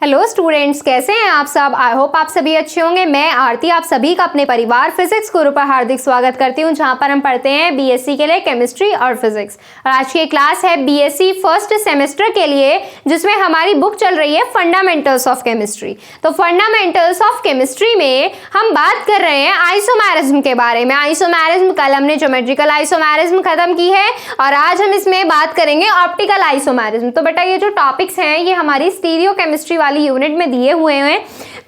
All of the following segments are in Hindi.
हेलो स्टूडेंट्स, कैसे हैं आप सब। आई होप आप सभी अच्छे होंगे। मैं आरती आप सभी का अपने परिवार फिजिक्स गुरु पर हार्दिक स्वागत करती हूं, जहां पर हम पढ़ते हैं बीएससी के लिए केमिस्ट्री और फिजिक्स। और आज की क्लास है बीएससी फर्स्ट सेमेस्टर के लिए, जिसमें हमारी बुक चल रही है फंडामेंटल्स ऑफ केमिस्ट्री। तो फंडामेंटल्स ऑफ केमिस्ट्री में हम बात कर रहे हैं आइसोमेरिज्म के बारे में। आइसोमेरिज्म, कल हमने ज्योमेट्रिकल आइसोमेरिज्म खत्म की है और आज हम इसमें बात करेंगे ऑप्टिकल आइसोमेरिज्म। तो बेटा ये जो टॉपिक्स हैं ये हमारी स्टीरियो केमिस्ट्री यूनिट में दिए हुए हैं,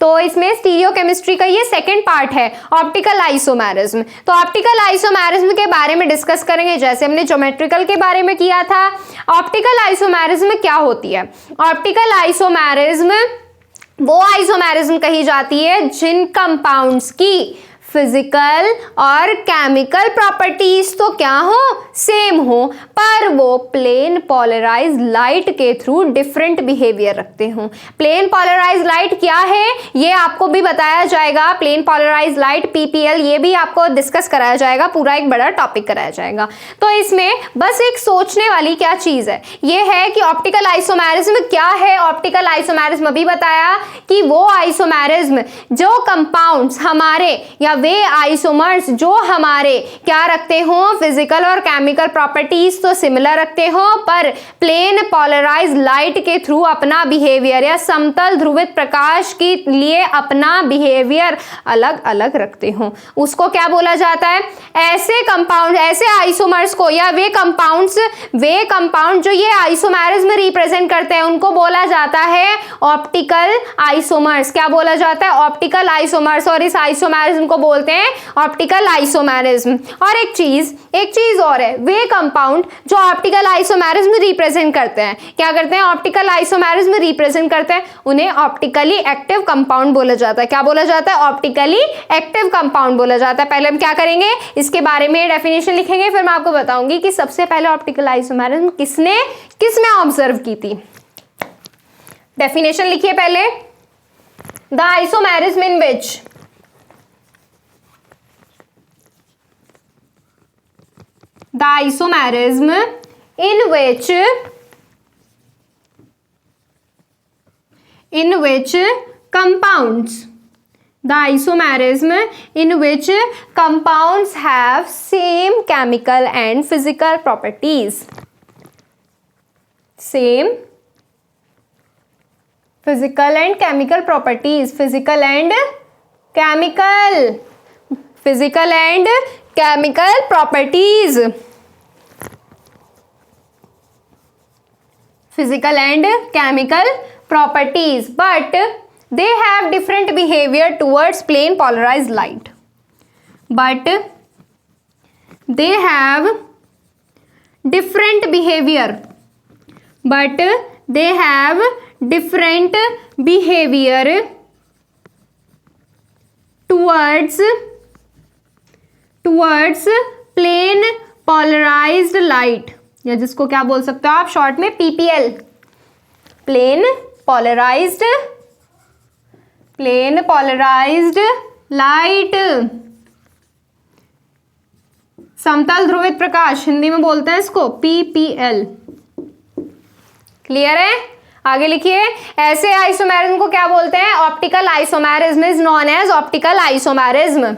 तो इसमें स्टीरियो केमिस्ट्री का ये सेकंड पार्ट है ऑप्टिकल आइसोमेरिज्म। तो ऑप्टिकल आइसोमेरिज्म के बारे में डिस्कस करेंगे, जैसे हमने ज्योमेट्रिकल के बारे में किया था। ऑप्टिकल आइसोमेरिज्म क्या होती है? ऑप्टिकल आइसोमेरिज्म वो आइसोमेरिज्म कही जाती है जिन कंपाउंड्स की फिजिकल और केमिकल प्रॉपर्टीज तो क्या हो, सेम हो, पर वो प्लेन पोलराइज लाइट के थ्रू डिफरेंट बिहेवियर रखते हो। प्लेन पोलराइज लाइट क्या है ये आपको भी बताया जाएगा। प्लेन पोलराइज लाइट पीपीएल ये भी आपको डिस्कस कराया जाएगा, पूरा एक बड़ा टॉपिक कराया जाएगा। तो इसमें बस एक सोचने वाली क्या चीज है, ये है कि ऑप्टिकल आइसोमेरिज्म क्या है। ऑप्टिकल आइसोमेरिज्म अभी बताया कि वो आइसोमेरिज्म जो कंपाउंड्स हमारे या वे आइसोमर्स जो हमारे क्या रखते हो, फिजिकल और केमिकल प्रॉपर्टीज तो सिमिलर रखते हो, पर प्लेन पोलराइज लाइट के थ्रू अपना बिहेवियर या समतल ध्रुवित प्रकाश के लिए अपना बिहेवियर अलग अलग रखते हो, उसको क्या बोला जाता है? ऐसे कंपाउंड, ऐसे आइसोमर्स को या वे कंपाउंड जो ये आइसोमेरिज्म रिप्रेजेंट करते हैं उनको बोला जाता है ऑप्टिकल आइसोमर्स। क्या बोला जाता है? Optical isomers. और इस आइसोमेरिज्म को बोलते हैं ऑप्टिकल आइसोमेरिज्म। और एक चीज और है, वे कंपाउंड जो ऑप्टिकल आइसोमेरिज्म रिप्रेजेंट करते हैं, क्या करते हैं? ऑप्टिकल आइसोमेरिज्म रिप्रेजेंट करते हैं, उन्हें ऑप्टिकली एक्टिव कंपाउंड बोला जाता है। क्या बोला जाता है? ऑप्टिकली एक्टिव कंपाउंड बोला जाता है। पहले हम क्या करेंगे, इसके बारे में डेफिनेशन लिखेंगे, फिर मैं आपको बताऊंगी कि सबसे पहले ऑप्टिकल आइसोमेरिज्म किसमें ऑब्जर्व की थी। डेफिनेशन लिखिए पहले। The isomerism in which the isomerism in which compounds have same chemical and physical properties. Same physical and chemical properties. Physical and chemical properties. Physical and chemical properties, but they have different behavior towards plane polarized light. But they have different behavior. towards plane polarized light, या जिसको क्या बोल सकते हो आप शॉर्ट में पीपीएल, प्लेन पोलराइज्ड लाइट, समतल ध्रुवित प्रकाश, हिंदी में बोलते हैं इसको पीपीएल। क्लियर है? आगे लिखिए। ऐसे आइसोमेरिज्म को क्या बोलते हैं? Optical isomerism is known as optical isomerism,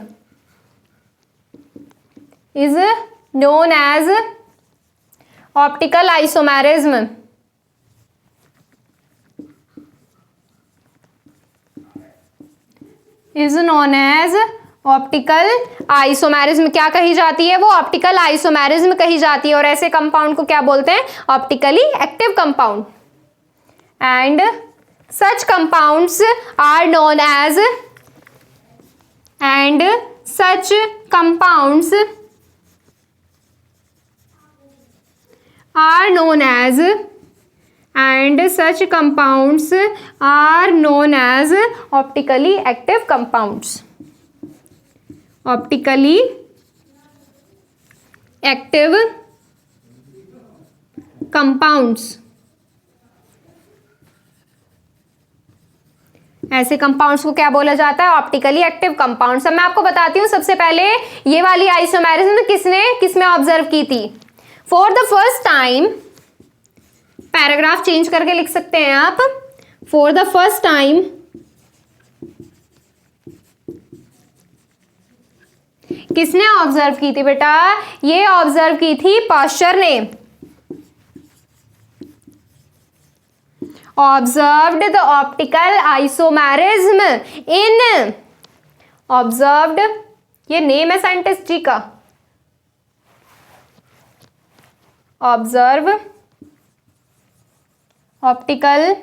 is known as optical isomerism. is known as optical isomerism। क्या कही जाती है? वो ऑप्टिकल आइसोमेरिज्म कही जाती है। और ऐसे कंपाउंड को क्या बोलते हैं? Optically active compound. And such compounds are known as optically active compounds. Optically active compounds. ऐसे कंपाउंड्स को क्या बोला जाता है? Optically active compounds. अब मैं आपको बताती हूँ सबसे पहले ये वाली आइसोमेरिज्म किसमें ऑब्जर्व की थी। For the first time, paragraph change करके लिख सकते हैं आप, फॉर द फर्स्ट टाइम किसने ऑब्जर्व की थी बेटा? ये ऑब्जर्व की थी पाश्चर ने। Observed the optical isomerism in, observed, ये नेम है साइंटिस्ट जी का, observe optical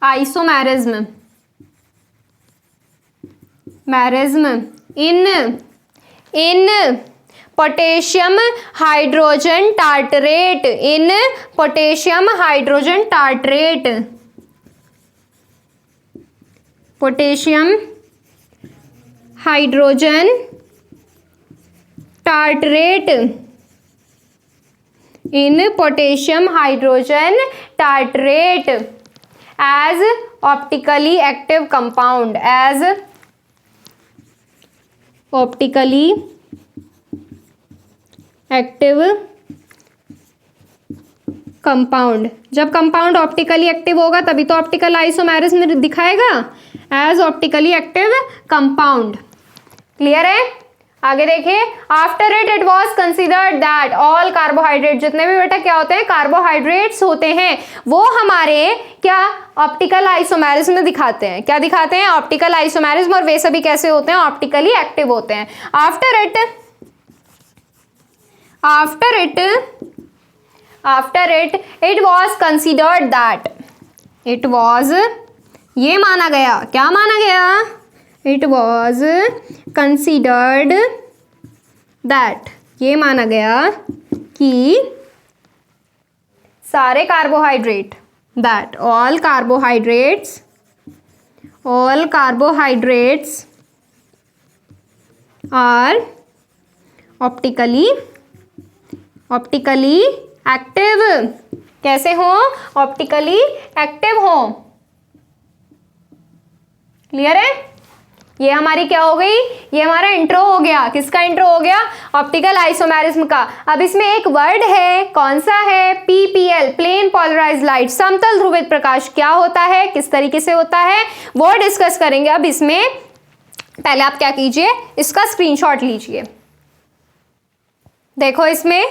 isomerism, merism in potassium hydrogen tartrate, in potassium hydrogen tartrate, potassium hydrogen tartrate, in potassium hydrogen tartrate as optically active compound, as optically active compound. जब कंपाउंड ऑप्टिकली एक्टिव होगा तभी तो ऑप्टिकल आइसोमेरिज्म दिखाएगा, as optically active compound. Clear है? आगे देखिए, after it was considered that all carbohydrate, जितने भी बेटा क्या होते हैं कार्बोहाइड्रेट्स होते हैं, वो हमारे क्या ऑप्टिकल आइसोमेरिज्म में दिखाते हैं। क्या दिखाते हैं? Optical isomerism. और वे सभी कैसे होते हैं? ऑप्टिकली एक्टिव होते हैं। After it was considered that, it was, ये माना गया, क्या माना गया? इट वॉज कंसिडर्ड दैट, ये माना गया कि सारे carbohydrate, that all carbohydrates are optically active. कैसे हो? ऑप्टिकली एक्टिव हो। क्लियर है? ये हमारी क्या हो गई? ये हमारा इंट्रो हो गया। किसका इंट्रो हो गया? ऑप्टिकल आइसोमेरिज्म का। अब इसमें एक वर्ड है, कौन सा है? पीपीएल, प्लेन पोलराइज्ड लाइट, समतल ध्रुवित प्रकाश। क्या होता है, किस तरीके से होता है, वो डिस्कस करेंगे। अब इसमें पहले आप क्या कीजिए, इसका स्क्रीनशॉट लीजिए। देखो इसमें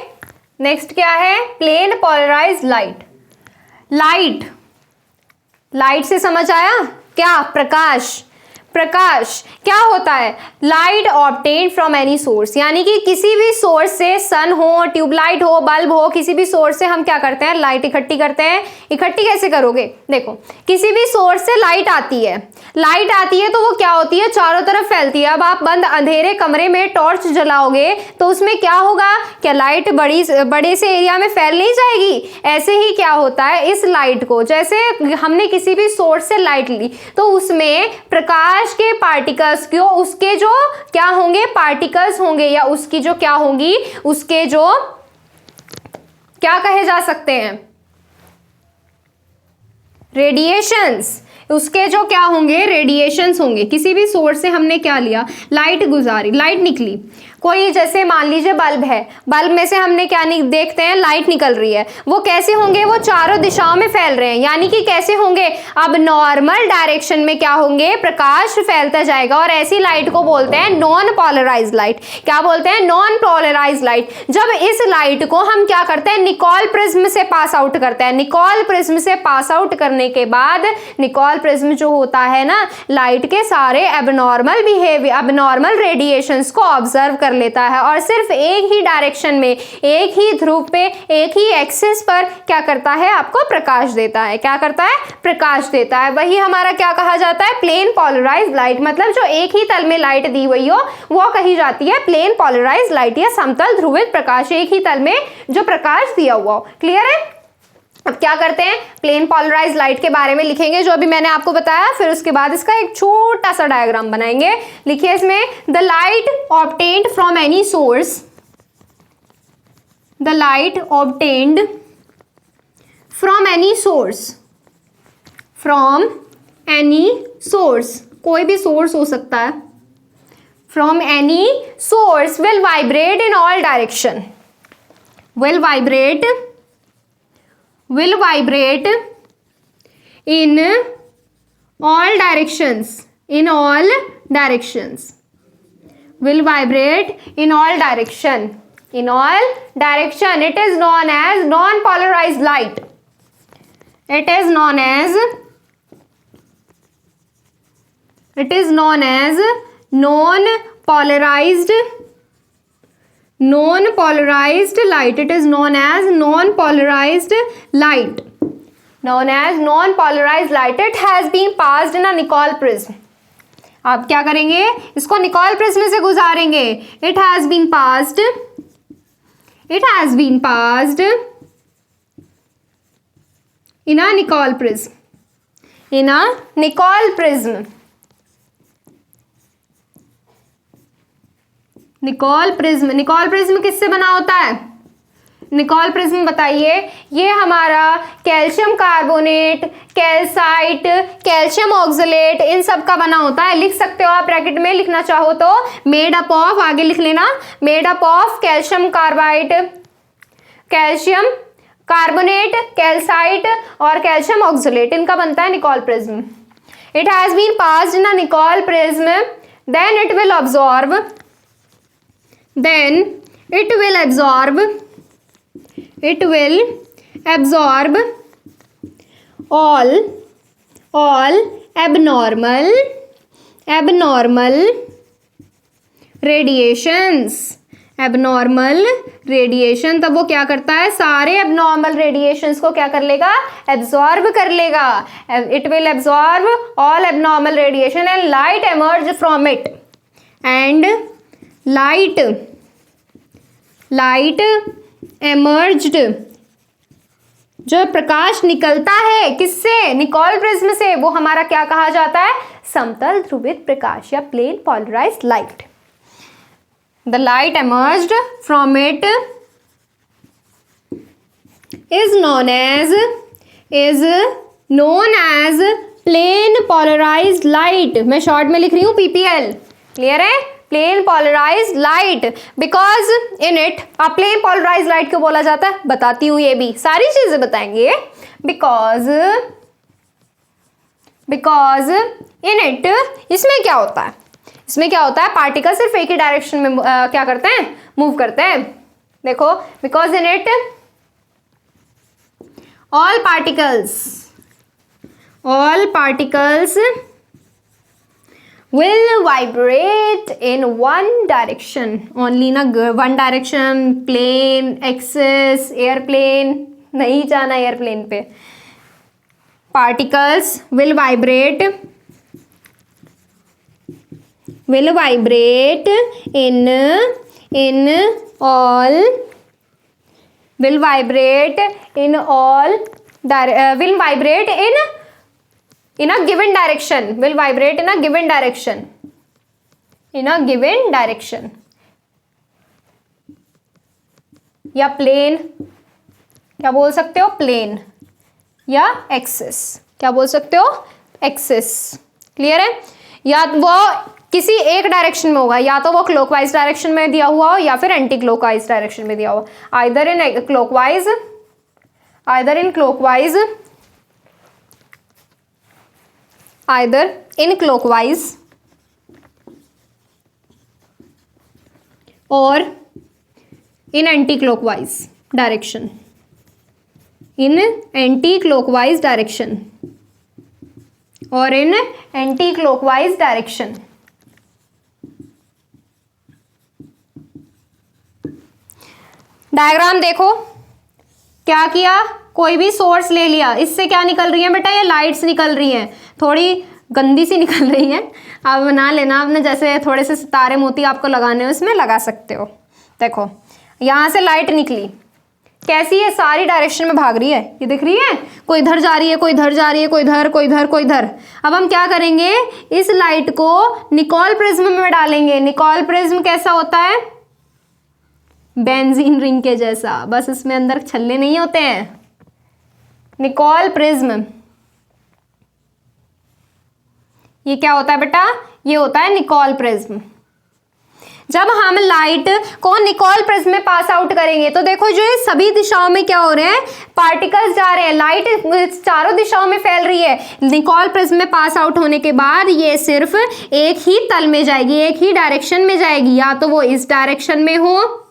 नेक्स्ट क्या है? Plane polarised light. लाइट से समझ आया क्या? प्रकाश क्या होता है? Light obtained from any source, यानी कि किसी भी सोर्स से, सन हो, ट्यूबलाइट हो, बल्ब हो, किसी भी सोर्स से हम क्या करते हैं? लाइट इकट्ठी करते हैं। इकट्ठी कैसे करोगे? देखो, किसी भी सोर्स से लाइट आती है तो वो क्या होती है? चारों तरफ फैलती है। अब आप बंद अंधेरे कमरे में टॉर्च जलाओगे तो उसमें क्या होगा? क्या लाइट बड़े से एरिया में फैल नहीं जाएगी? ऐसे ही क्या होता है, इस लाइट को, जैसे हमने किसी भी सोर्स से लाइट ली तो उसमें प्रकाश के पार्टिकल्स क्यों, उसके जो क्या होंगे? पार्टिकल्स होंगे, या उसकी जो क्या होंगी? उसके जो क्या कहे जा सकते हैं? रेडिएशंस। उसके जो क्या होंगे? रेडिएशंस होंगे। किसी भी सोर्स से हमने क्या लिया? लाइट गुजारी, लाइट निकली। कोई जैसे मान लीजिए बल्ब है, बल्ब में से हमने क्या देखते हैं? लाइट निकल रही है। वो कैसे होंगे? वो चारों दिशाओं में फैल रहे हैं, यानी कि कैसे होंगे? अब नॉर्मल डायरेक्शन में क्या होंगे? प्रकाश फैलता जाएगा, और ऐसी लाइट को बोलते हैं नॉन पोलराइज्ड लाइट। क्या बोलते हैं? Non polarised light. जब इस लाइट को हम क्या करते हैं? निकोल प्रिज्म से पास आउट करते हैं। निकोल प्रिज्म से पास आउट करने के बाद, निकोल प्रिज्म जो होता है ना, लाइट के सारे एबनॉर्मल रेडिएशंस को ऑब्जर्व कर लेता है, और सिर्फ एक ही डायरेक्शन में, एक ही ध्रुव पे, एक ही एक्सिस पर क्या करता है? आपको प्रकाश देता है। क्या करता है? प्रकाश देता है। वही हमारा क्या कहा जाता है? Plane polarised light. मतलब जो एक ही तल में लाइट दी हुई हो वो कही जाती है प्लेन पोलराइज्ड लाइट, या समतल ध्रुवित प्रकाश। एक ही तल में जो प्रकाश दिया हुआ हो। क्लियर है? अब क्या करते हैं? प्लेन पोलराइज्ड लाइट के बारे में लिखेंगे जो अभी मैंने आपको बताया, फिर उसके बाद इसका एक छोटा सा डायग्राम बनाएंगे। लिखिए इसमें, the light obtained from any source, the light obtained from any source, from any source, कोई भी सोर्स हो सकता है, from any source will vibrate in all direction, will vibrate in all directions, in all directions, will vibrate in all direction, in all direction. It is known as non-polarized light. It is known as non-polarized light. It is known as non-polarized light. Known as non-polarized light. It has been passed in a Nicol prism. आप क्या करेंगे, इसको निकॉल प्रिज्म से गुजारेंगे. It has been passed in a Nicol prism. In a Nicol prism. Nicol prism किससे बना होता है? निकॉल प्रिज्म बताइए. ये हमारा calcium carbonate, calcite, calcium oxalate, इन सब का बना होता है. लिख सकते हो आप ब्रैकेट में, लिखना चाहो तो मेड अप ऑफ, आगे लिख लेना, made up of calcium carbide, calcium carbonate, calcite और कैल्शियम ऑक्सलेट, इनका बनता है Nicol prism. It has been passed in a Nicol prism, then it will absorb all abnormal radiation. तब वो क्या करता है, सारे abnormal radiations को क्या कर लेगा, absorb कर लेगा. It will absorb all abnormal radiation and light emerge from it. And light emerged, जो प्रकाश निकलता है किससे, निकॉल प्रिज्म से, वो हमारा क्या कहा जाता है, समतल ध्रुवित प्रकाश या plane polarised light. The light emerged from it is known as plane polarized light. मैं शॉर्ट में लिख रही हूँ PPL. क्लियर है? Plane polarized light, because in it. आप प्लेन polarized लाइट क्यों बोला जाता है, बताती हूँ, ये भी सारी चीजें बताएंगे. बिकॉज इन इट, इसमें क्या होता है, पार्टिकल सिर्फ एक ही डायरेक्शन में क्या करते हैं, मूव करते हैं. देखो, because in it all particles will vibrate in one direction only. ना one direction, plane, axis, airplane, नहीं जाना एयरप्लेन पे. particles will vibrate in a given direction. या प्लेन, क्या बोल सकते हो, प्लेन, या एक्सिस, क्या बोल सकते हो, एक्सिस. क्लियर है? या वो किसी एक डायरेक्शन में होगा, या तो वो क्लॉकवाइज डायरेक्शन में दिया हुआ हो या फिर एंटी क्लॉकवाइज डायरेक्शन में दिया हुआ. Either in clockwise or in anti-clockwise direction. Diagram देखो, क्या किया, कोई भी सोर्स ले लिया, इससे क्या निकल रही है बेटा, ये लाइट्स निकल रही हैं, थोड़ी गंदी सी निकल रही हैं. आप बना लेना, आपने जैसे थोड़े से सितारे मोती आपको लगाने हो, इसमें लगा सकते हो. देखो, यहाँ से लाइट निकली, कैसी है, सारी डायरेक्शन में भाग रही है, ये दिख रही है, कोई इधर जा रही है, कोई इधर जा रही है, कोई इधर, कोई इधर, कोई इधर. अब हम क्या करेंगे, इस लाइट को निकॉल प्रिज्म में डालेंगे. निकॉल प्रिज्म कैसा होता है, बेंजीन रिंग के जैसा, बस इसमें अंदर छल्ले नहीं होते हैं. निकॉल प्रिज्म, ये क्या होता है बेटा, ये होता है निकॉल प्रिज्म. जब हम लाइट को निकोल प्रिज्म में पास आउट करेंगे तो देखो जो ये सभी दिशाओं में क्या हो रहे हैं, पार्टिकल्स जा रहे हैं, लाइट चारों दिशाओं में फैल रही है। निकोल प्रिज्म में पास आउट होने के बाद ये सिर्फ एक ही तल में जाएगी, एक ही डायरेक्शन में जाएगी, या तो वो इस डायरेक्शन में हो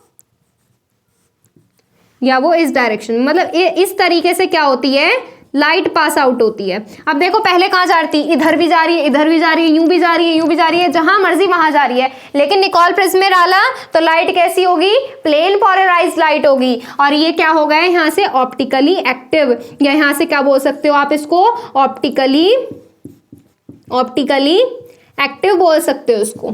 या वो इस डायरेक्शन में, मतलब इस तरीके से क्या होती है, लाइट पास आउट होती है। अब देखो पहले कहाँ जा रही थी, इधर भी जा रही है, इधर भी जा रही है, यूं भी जा रही है, यूं भी जा रही है, जहां मर्जी वहां जा रही है। लेकिन निकोल प्रिज्म में डाला तो लाइट कैसी होगी, प्लेन पोलराइज्ड लाइट होगी, और ये क्या हो गया यहाँ से ऑप्टिकली एक्टिव, या यहाँ से क्या बोल सकते हो आप इसको, ऑप्टिकली एक्टिव बोल सकते हो इसको,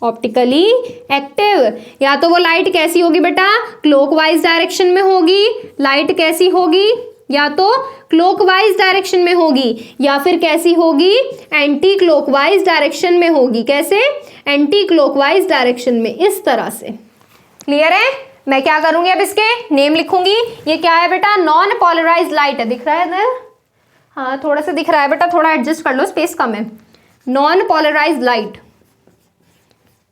ऑप्टिकली एक्टिव। या तो वो लाइट कैसी होगी बेटा, क्लॉकवाइज डायरेक्शन में होगी, लाइट कैसी होगी, या तो क्लॉकवाइज डायरेक्शन में होगी, या फिर कैसी होगी, एंटी क्लॉकवाइज डायरेक्शन में होगी। कैसे, एंटी क्लॉकवाइज डायरेक्शन में, इस तरह से। क्लियर है? मैं क्या करूंगी, अब इसके नेम लिखूंगी। ये क्या है बेटा, नॉन पोलराइज्ड लाइट है, दिख रहा है ना, हाँ थोड़ा सा दिख रहा है बेटा, थोड़ा एडजस्ट कर लो, स्पेस कम है। Non polarised light,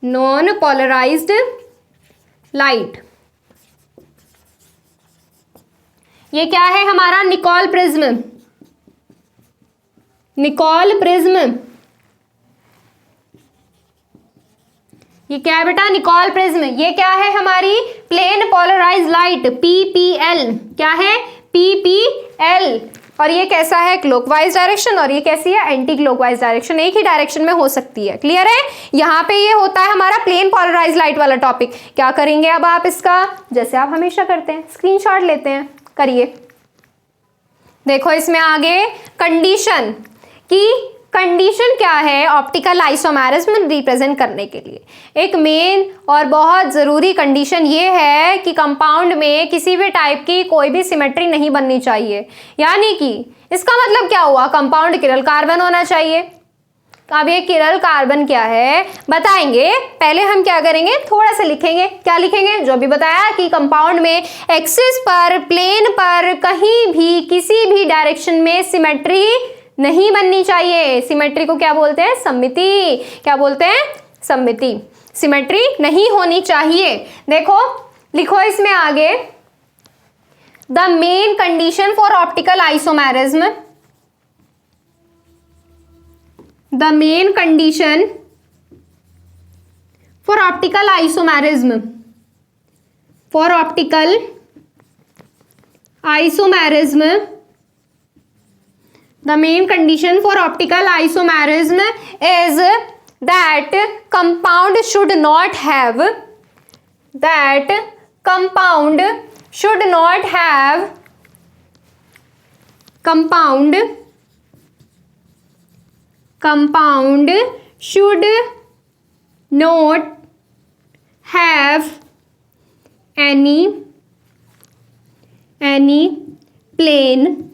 non polarised light, ये क्या है हमारा, निकोल प्रिज्म, निकोल प्रिज्म। ये क्या है बेटा, निकोल प्रिज्म। ये क्या है हमारी, प्लेन पोलराइज्ड लाइट, पीपीएल। क्या है, पीपीएल। और ये कैसा है, क्लॉकवाइज डायरेक्शन, और ये कैसी है, एंटी क्लॉकवाइज डायरेक्शन, एक ही डायरेक्शन में हो सकती है। क्लियर है? यहाँ पे ये होता है हमारा प्लेन पोलराइज्ड लाइट वाला टॉपिक। क्या करेंगे अब आप इसका, जैसे आप हमेशा करते हैं, स्क्रीनशॉट लेते हैं, करिए। देखो इसमें आगे कंडीशन, की कंडीशन क्या है ऑप्टिकल आइसोमेरिज्म रिप्रेजेंट करने के लिए। एक मेन और बहुत ज़रूरी कंडीशन ये है कि कंपाउंड में किसी भी टाइप की कोई भी सिमेट्री नहीं बननी चाहिए। यानी कि इसका मतलब क्या हुआ, कंपाउंड किरल कार्बन होना चाहिए। अब ये किरल कार्बन क्या है बताएंगे, पहले हम क्या करेंगे, थोड़ा सा लिखेंगे। क्या लिखेंगे, जो भी बताया कि कंपाउंड में एक्सिस पर, प्लेन पर कहीं भी किसी भी डायरेक्शन में सिमेट्री नहीं बननी चाहिए। सिमेट्री को क्या बोलते हैं, सममिति। क्या बोलते हैं, सममिति। सिमेट्री नहीं होनी चाहिए। देखो लिखो इसमें आगे, the main condition for optical isomerism, the main condition for optical isomerism, for optical isomerism, the main condition for optical isomerism is that compound should not have, that compound should not have, compound should not have any plane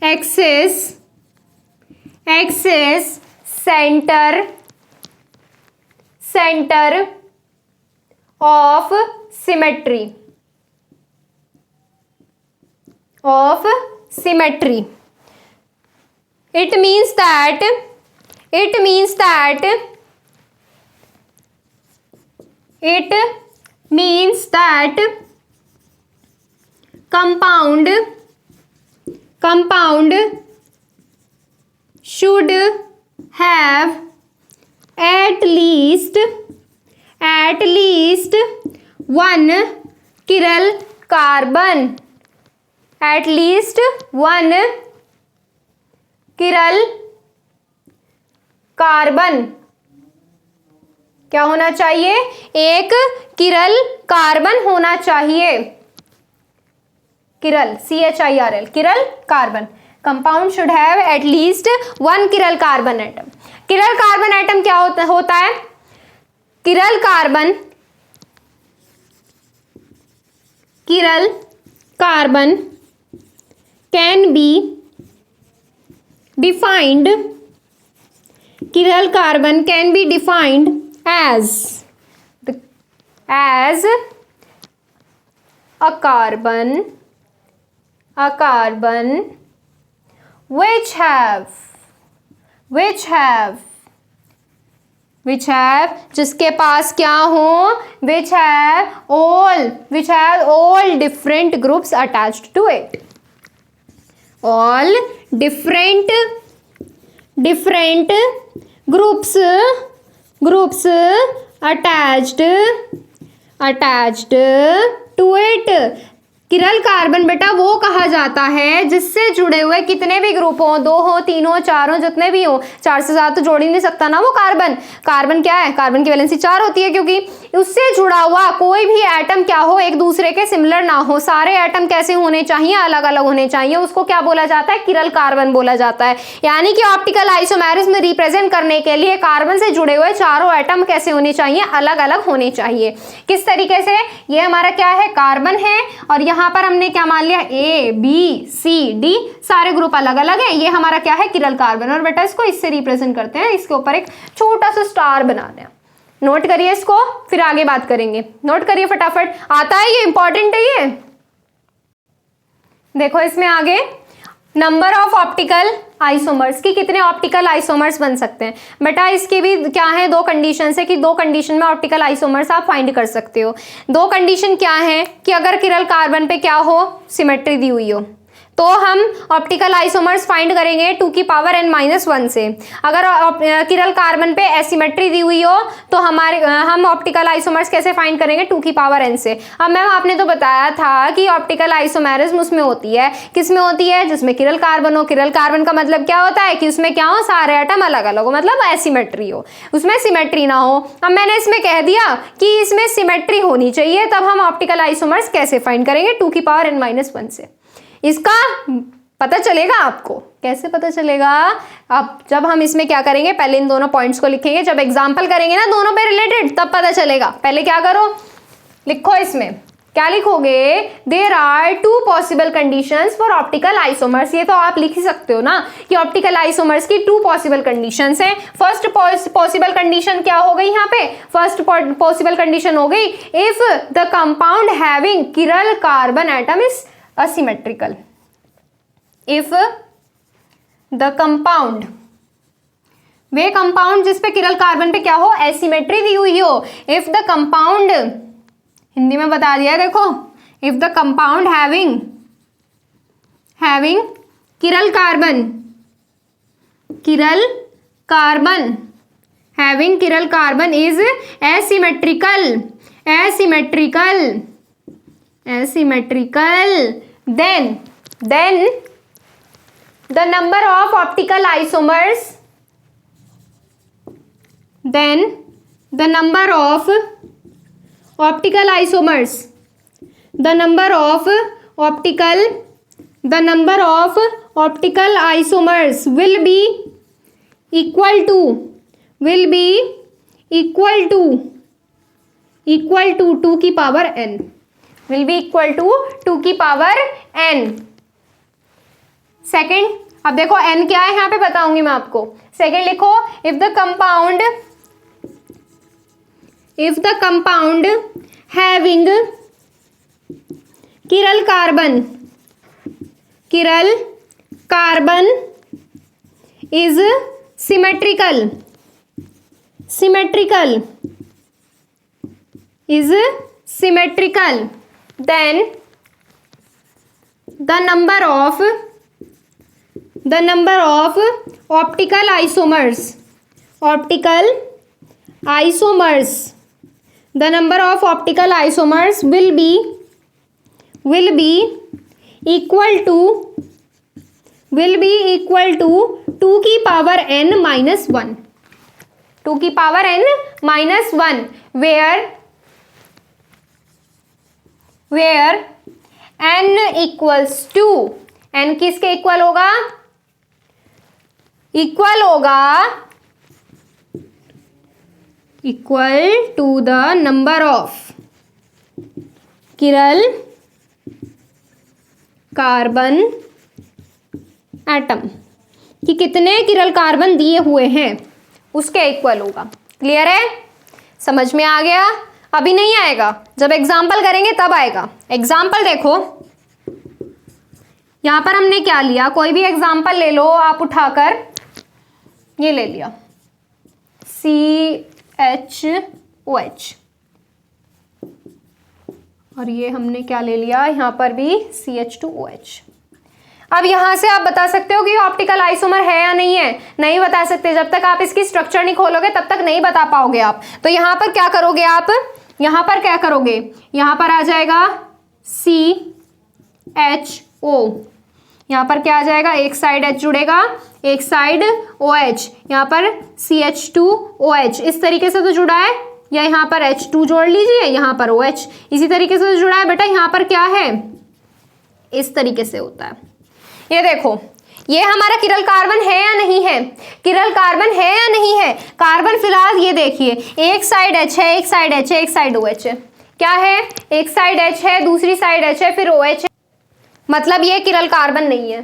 axis center of symmetry, It means that compound should have at least one chiral carbon, at least one chiral carbon. क्या होना चाहिए, एक किरल कार्बन होना चाहिए। किरल, CHIRL, किरल carbon. Compound should have at least one किरल carbon atom. किरल carbon atom क्या होता है, किरल carbon can be defined, chiral carbon can be defined as a carbon which have which have, जिसके पास क्या हो, which have all different groups attached to it, all different groups attached to it. Chiral carbon बेटा वो कहा जाता है जिससे जुड़े हुए कितने भी ग्रुप हो, 2 हो, 3 हो, 4 हो, जितने भी हो, 4 से ज़्यादा तो जोड़ ही नहीं सकता ना वो कार्बन क्या है, कार्बन की वैलेंसी 4 होती है, क्योंकि उससे जुड़ा हुआ कोई भी एटम क्या हो, एक दूसरे के सिमिलर ना हो, सारे एटम कैसे होने चाहिए, अलग अलग होने चाहिए, उसको क्या बोला जाता है, किरल कार्बन बोला जाता है। यानी कि ऑप्टिकल आइसोमेरिज्म रिप्रेजेंट करने के लिए कार्बन से जुड़े हुए चारों एटम कैसे होने चाहिए, अलग अलग होने चाहिए। किस तरीके से, ये हमारा क्या है, कार्बन है, और यहाँ पर हमने क्या मान लिया, A B C D सारे ग्रुप अलग अलग है, ये हमारा क्या है, किरल कार्बन। और बेटा इसको इससे रिप्रेजेंट करते हैं, इसके ऊपर एक छोटा सा स्टार बनाना है, नोट करिए इसको, फिर आगे बात करेंगे, नोट करिए फटाफट, आता है ये, इंपॉर्टेंट है ये। देखो इसमें आगे नंबर ऑफ ऑप्टिकल आइसोमर्स की, कितने ऑप्टिकल आइसोमर्स बन सकते हैं बेटा, इसकी भी क्या है, 2 कंडीशन है कि 2 कंडीशन में ऑप्टिकल आइसोमर्स आप फाइंड कर सकते हो। 2 कंडीशन क्या है कि अगर किरल कार्बन पे क्या हो, सिमेट्री दी हुई हो, तो हम ऑप्टिकल आइसोमर्स फाइंड करेंगे 2 की पावर n-1 से। अगर किरल कार्बन पे एसिमेट्री दी हुई हो तो हम ऑप्टिकल आइसोमर्स कैसे फाइंड करेंगे, 2 की पावर n से। अब मैम आपने तो बताया था कि ऑप्टिकल आइसोमेरिज्म उसमें होती है, किस में होती है, जिसमें किरल कार्बन हो। किरल कार्बन का मतलब क्या होता है कि उसमें क्या हो, सारे एटम अलग अलग हो, मतलब एसिमेट्री हो, उसमें सिमेट्री ना हो। अब मैंने इसमें कह दिया कि इसमें सिमेट्री होनी चाहिए, तब हम ऑप्टिकल आइसोमर्स कैसे फाइंड करेंगे, 2 की पावर n-1 से। इसका पता चलेगा आपको, कैसे पता चलेगा, अब जब हम इसमें क्या करेंगे, पहले इन दोनों पॉइंट्स को लिखेंगे, जब एग्जांपल करेंगे ना दोनों पे रिलेटेड, तब पता चलेगा। पहले क्या करो, लिखो, इसमें क्या लिखोगे, there are 2 possible conditions for optical isomers. ये तो आप लिख ही सकते हो ना कि ऑप्टिकल आइसोमर्स की 2 पॉसिबल कंडीशंस हैं। फर्स्ट पॉसिबल कंडीशन क्या हो गई, यहाँ पे फर्स्ट पॉसिबल कंडीशन हो गई, if the compound having किरल carbon atom is asymmetrical, if the compound, way compound जिसपे किरल कार्बन पे क्या हो, एसिमेट्री दी हुई हो, इफ द कंपाउंड, हिंदी में बता दिया है देखो, if the compound having किरल carbon is asymmetrical, then the number of optical isomers, the number of optical isomers will be equal to 2 की power n, will be equal to 2 की पावर n। सेकेंड, अब देखो n क्या है यहाँ पे बताऊंगी मैं आपको। सेकेंड लिखो, if the compound having किरल carbon is symmetrical, then the number of optical isomers, the number of optical isomers will be equal to 2 की पावर n-1, 2 की power n-1, where n equals to, n किसके इक्वल होगा, equal to the number of chiral carbon atom, कि कितने किरल कार्बन दिए हुए हैं उसके इक्वल होगा। क्लियर है, समझ में आ गया? अभी नहीं आएगा, जब एग्जाम्पल करेंगे तब आएगा। एग्जाम्पल देखो, यहां पर हमने क्या लिया, कोई भी एग्जाम्पल ले लो आप उठाकर, ये ले लिया HOH, और ये हमने क्या ले लिया, यहाँ पर भी CH2OH। अब यहां से आप बता सकते हो कि ऑप्टिकल आइसोमर है या नहीं है, नहीं बता सकते। जब तक आप इसकी स्ट्रक्चर नहीं खोलोगे तब तक नहीं बता पाओगे आप। तो यहां पर क्या करोगे आप, यहां पर क्या करोगे, यहां पर आ जाएगा CHO, यहां पर क्या आ जाएगा, एक साइड H जुड़ेगा, एक साइड OH, यहां पर CH2OH, इस तरीके से तो जुड़ा है, या यहाँ पर H2 जोड़ लीजिए, यहाँ पर OH, इसी तरीके से तो जुड़ा है बेटा। यहाँ पर क्या है, इस तरीके से होता है। ये देखो, ये हमारा किरल कार्बन है या नहीं है, किरल कार्बन है या नहीं है। कार्बन फिलहाल ये देखिए, एक साइड H है, एक साइड H है, एक साइड OH है। क्या है, एक साइड H है, दूसरी साइड H है, फिर OH है, मतलब ये किरल कार्बन नहीं है,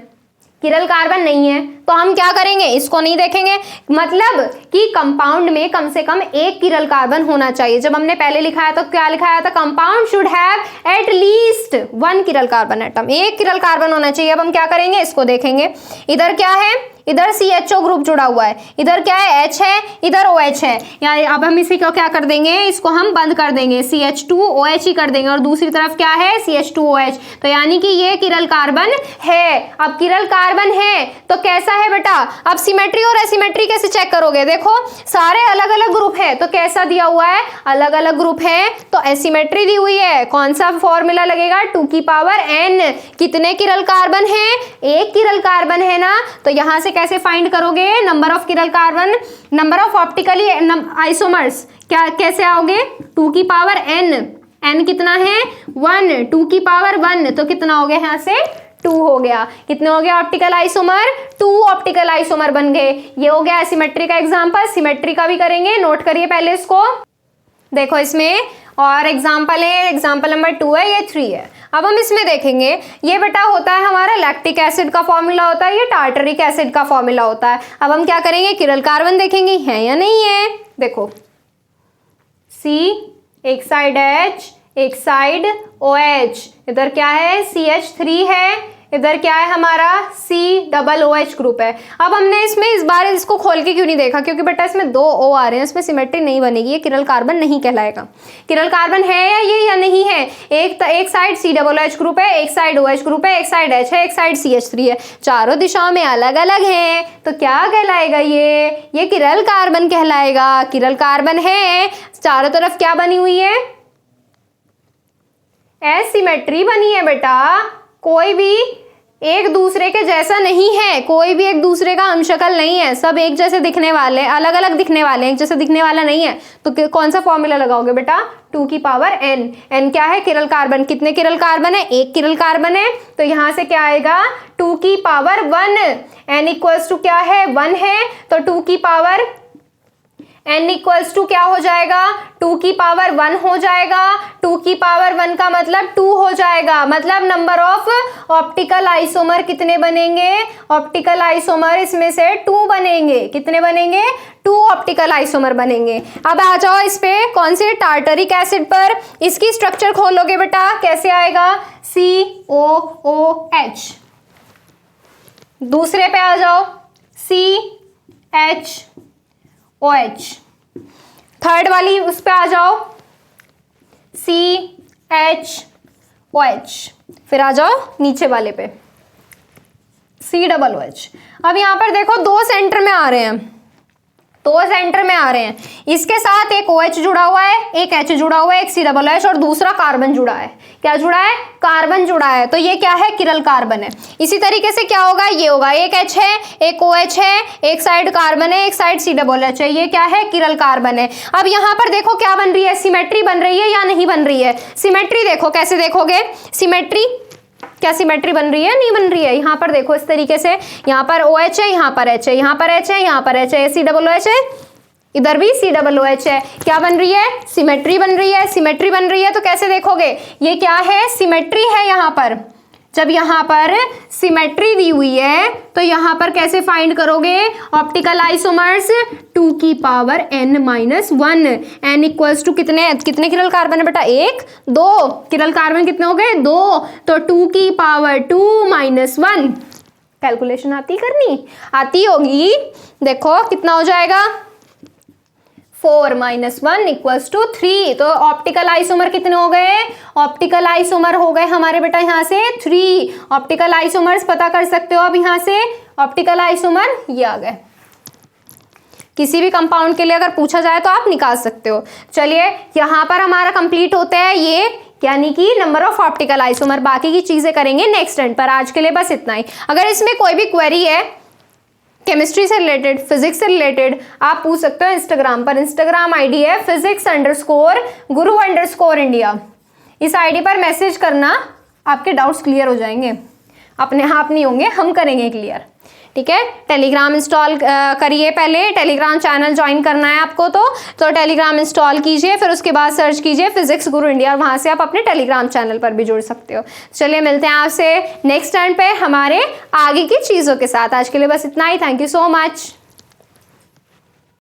किरल कार्बन नहीं है। तो हम क्या करेंगे, इसको नहीं देखेंगे। मतलब कि कंपाउंड में कम से कम एक किरल कार्बन होना चाहिए। जब हमने पहले लिखाया तो क्या लिखाया था, compound should have at least 1 किरल carbon atom, एक किरल कार्बन होना चाहिए। अब हम क्या करेंगे, इसको देखेंगे। इधर क्या है, इधर CHO ग्रुप जुड़ा हुआ है, इधर क्या है, H है, इधर OH है। यानी अब हम इसी को क्या कर देंगे, इसको हम बंद कर देंगे, CH2OH ही कर देंगे, और दूसरी तरफ क्या है, CH2OH। तो यानी कि ये किरल कार्बन है। अब किरल कार्बन है तो कैसा है बेटा, अब सिमेट्री और एसिमेट्री कैसे चेक करोगे, देखो सारे अलग अलग ग्रुप है, तो कैसा दिया हुआ है, अलग अलग ग्रुप है, तो एसिमेट्री दी हुई है। कौन सा फॉर्मूला लगेगा, 2 की पावर n। कितने किरल कार्बन है, एक किरल कार्बन है ना, तो यहां से कैसे फाइंड करोगे, number of chiral carbon, number of optically isomers, क्या कैसे आओगे, 2 की पावर n, n कितना है 1, 2 की पावर 1, तो कितना हो गया, यहाँ से 2 हो गया। कितने हो गए ऑप्टिकल आइसोमर, 2 ऑप्टिकल आइसोमर बन गए। ये हो गया सिमेट्री का एग्जांपल। सिमेट्री का भी करेंगे, नोट करिए पहले इसको। देखो इसमें और एग्जांपल है, एग्जांपल नंबर 2 है, ये 3 है। अब हम इसमें देखेंगे, ये बेटा होता है हमारा लैक्टिक एसिड का फॉर्मूला होता है, ये टार्टरिक एसिड का फॉर्मूला होता है। अब हम क्या करेंगे, किरल कार्बन देखेंगे है या नहीं है। देखो C, एक साइड H, एक साइड OH, इधर क्या है CH3 है, इधर क्या है हमारा COOH ग्रुप है। अब हमने इसमें इस बार इसको खोल के क्यों नहीं देखा, क्योंकि बेटा इसमें 2 O आ रहे हैं, इसमें सिमेट्री नहीं बनेगी, ये किरल कार्बन नहीं कहलाएगा। किरल कार्बन है ये या नहीं है, एक साइड COOH ग्रुप है, एक साइड OH ग्रुप है, एक साइड H है, एक साइड CH3 है, चारों दिशाओं में अलग अलग हैं, तो क्या कहलाएगा, ये किरल कार्बन कहलाएगा। किरल कार्बन है, चारों तरफ क्या बनी हुई है, एसिमेट्री बनी है बेटा। कोई भी एक दूसरे के जैसा नहीं है, कोई भी एक दूसरे का हमशक्ल नहीं है, सब एक जैसे दिखने वाले, अलग अलग दिखने वाले, एक जैसे दिखने वाला नहीं है। तो कौन सा फॉर्मूला लगाओगे बेटा, 2 की पावर n। n क्या है, किरल कार्बन। कितने किरल कार्बन है, एक किरल कार्बन है, तो यहां से क्या आएगा 2 की पावर 1। n इक्वल्स टू क्या है, 1 है, तो 2 की पावर n इक्वल्स टू क्या हो जाएगा, 2 की पावर 1 हो जाएगा। 2 की पावर 1 का मतलब 2 हो जाएगा, मतलब नंबर ऑफ ऑप्टिकल आइसोमर कितने बनेंगे, ऑप्टिकल आइसोमर इसमें से 2 बनेंगे। कितने बनेंगे, 2 ऑप्टिकल आइसोमर बनेंगे। अब आ जाओ इस पे, कौन से, टार्टरिक एसिड पर। इसकी स्ट्रक्चर खोलोगे बेटा, कैसे आएगा, COOH। दूसरे पे आ जाओ, CHOH। थर्ड वाली उस पे आ जाओ, CHOH। फिर आ जाओ नीचे वाले पे, COOH। अब यहां पर देखो 2 सेंटर में आ रहे हैं, 2 सेंटर में आ रहे हैं। इसके साथ एक OH जुड़ा हुआ है, एक H जुड़ा हुआ है, एक COOH, और दूसरा कार्बन जुड़ा है। क्या जुड़ा है, कार्बन जुड़ा है, तो ये क्या है, किरल कार्बन है। इसी तरीके से क्या होगा, ये होगा, एक H है, एक OH है, एक साइड कार्बन है, एक साइड COOH है, ये क्या है, किरल कार्बन है। अब यहाँ पर देखो क्या बन रही है, सिमेट्री बन रही है या नहीं बन रही है। सिमेट्री देखो, कैसे देखोगे सिमेट्री, क्या सिमेट्री बन रही है, नहीं बन रही है। यहाँ पर देखो इस तरीके से, यहाँ पर OH है, यहाँ पर H है, यहाँ पर H है, यहाँ पर H है, COOH है, इधर भी COOH है। क्या बन रही है, सिमेट्री बन रही है। सिमेट्री बन रही है तो कैसे देखोगे, ये क्या है, सिमेट्री है। यहाँ पर जब यहाँ पर सिमेट्री दी हुई है तो यहाँ पर कैसे फाइंड करोगे, ऑप्टिकल आइसोमर्स 2 की power n-1। n equals to कितने किरल कार्बन है बेटा, 1 2 किरल कार्बन कितने हो गए, 2, तो 2 की पावर 2 - 1। कैलकुलेशन आती करनी, आती होगी। देखो कितना हो जाएगा, 4 माइनस 1 इक्वल्स टू 3। तो ऑप्टिकल आइसोमर कितने हो गए? ऑप्टिकल आइसोमर हो गए हमारे बेटा यहाँ से 3। ऑप्टिकल आइसोमर्स पता कर सकते हो अब यहाँ से, ऑप्टिकल आइसोमर ये आ गए। किसी भी कंपाउंड के लिए अगर पूछा जाए तो आप निकाल सकते हो। चलिए यहाँ पर हमारा कंप्लीट होता है ये, यानी कि नंबर ऑफ ऑप्टिकल आइसोमर। बाकी की चीजें करेंगे नेक्स्ट टर्न पर। आज के लिए बस इतना ही। अगर इसमें कोई भी क्वेरी है केमिस्ट्री से रिलेटेड, फिजिक्स से रिलेटेड, आप पूछ सकते हो इंस्टाग्राम पर। इंस्टाग्राम आईडी है physics_guru_India। इस आईडी पर मैसेज करना, आपके डाउट्स क्लियर हो जाएंगे। अपने आप नहीं होंगे, हम करेंगे क्लियर। ठीक है, टेलीग्राम इंस्टॉल करिए। पहले टेलीग्राम चैनल ज्वाइन करना है आपको तो टेलीग्राम इंस्टॉल कीजिए, फिर उसके बाद सर्च कीजिए फिजिक्स गुरु इंडिया, वहां से आप अपने टेलीग्राम चैनल पर भी जुड़ सकते हो। चलिए मिलते हैं आपसे नेक्स्ट टर्न पे हमारे आगे की चीज़ों के साथ। आज के लिए बस इतना ही। Thank you so much.